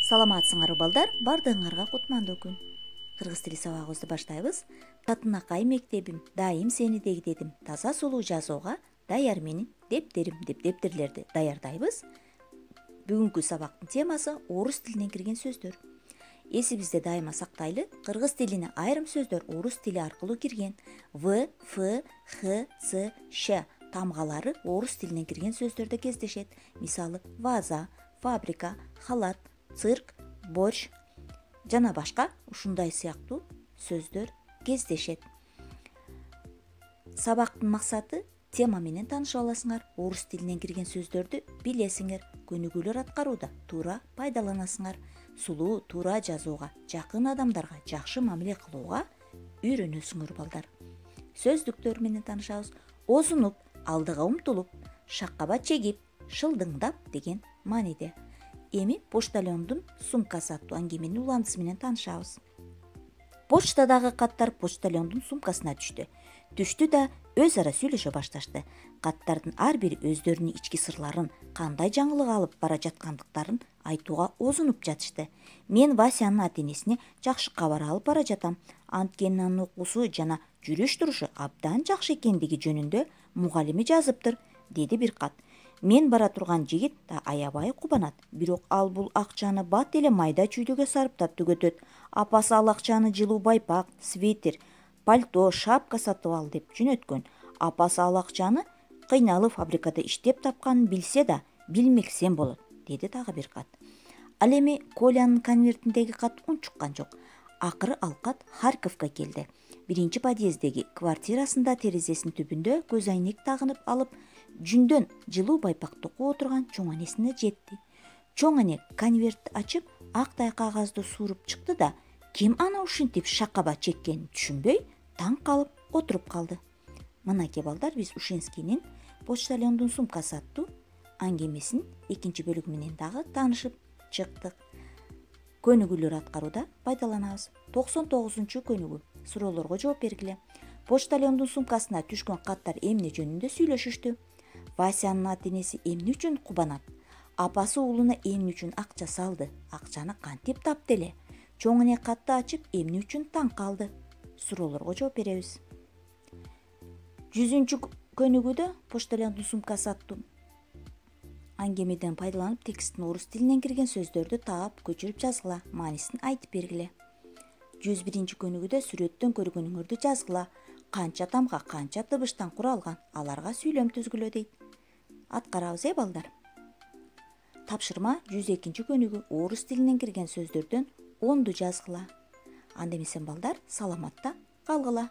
Саламатсыңар балдар, бардығыңарға кутмандуу күн. Кыргыз тили сабагыбызды баштайбыз. Татынакай мектебим, дайым сени дегдедим, таза сулуу жазууга даяр менин дептерим деп дептерлерди даярдайбыз. Бүгүнкү сабактын темасы орус тилинен кирген сөздөр. Эсибизде дайыма сактайлы, кыргыз тилине айрым сөздөр орус тили аркылуу кирген. В, Ф, Х, Ц, Ш тамгалары орус тилинен кирген сөздөрдө кездешет. Мисалы, ваза, фабрика, халат, цирк, борщ жана башка ушундай сыяктуу сөздөр кездешет. Сабактын максаты тема менен таанышып аласыңар, орус тилинен кирген сөздөрдү билесиңер, көнүгүүлөр аткарууда туура пайдаланасыңар, сулуу туура жазууга, жакын адамдарга жакшы мамиле кылууга үйрөнөсүңөр балдар. Сөздүктөр менен таанышабыз. Озунуп, алдыга умтулуп, шаккаба чегип, шылдыңдап деген мааниде. Эми почтальондун сумкасы аттуу аңгеменин уландысы менен таанышабыз. Почтадагы каттар почтальондун сумкасына түштү да өз ара сүйлөшө башташты. Каттардын ар бири өздөрүнүн ички сырларын, кандай жаңылык алып бара жаткандыктарын айтууга озунуп жатышты. Мен Васянын ата-энесине жакшы кабар алып бара жатам. Анткени анын окуусу жана жүрүш турушу абдан жакшы экендиги жөнүндө мугалими жазыптыр, деди бир кат. Мен бара турган жигит да аябай кубанат, бирок ал бул акчаны бат эле майда чүйдөгө сарптап түгөтөт. Апасы ал акчаны жылуу байпак, свитер, пальто, шапка сатып ал деп жөнөткөн. Апасы ал акчаны кыйналып фабрикада иштеп тапканын билсе да, билмексен болот, деди дагы бир кат. Ал эми Колянын конвертиндеги кат унчуккан жок. Акыры ал кат Харьковго келди. Биринчи подъездеги квартирасында терезесинин түбүндө көз айнек тагынып алып, жүндөн жылуу байпак токуп отурган чоң энесине жетти. Чоң эне конвертти ачып, актай кагазды сууруп чыкты да, ким аны ушинтип шакаба чеккенин түшүнбөй, таң калып отуруп калды. Мынакей балдар, биз Ушинскийнин почтальондун сумкасы аттуу аңгемесинин экинчи бөлүгү менен дагы таанышып чыктык. Көнүгүүлөр аткарууда пайдаланабыз. 99-чу көнүгүү. Суроолорго жооп бергиле. Почтальондун сумкасына түшкөн каттар эмне жөнүндө сүйлөшүштү? Васянын ата-энеси эмне үчүн кубанат? Апасы уулуна эмне үчүн акча салды? Акчаны кантип тапты эле? Чоң эне катты ачып эмне үчүн таң калды? Суроолорго жооп беребиз. 100-чү көнүгүүдө почтальондун сумкасы аттуу аңгемеден пайдаланып тексттин орус тилинен кирген сөздөрдү таап, көчүрүп жазгыла, маанисин айтып бергиле. 101-чи көнүгүүдө сүрөттөн көргөнүңөрдү жазгыла. Канча тамга, канча тыбыштан куралган, аларга сүйлөм түзгүлө дейт. Аткарабыз балдар. Тапшырма 102-чи көнүгүү. Орус тилинен кирген сөздөрдөн 10ду жазгыла. Анда эмесе балдар, саламатта калгыла.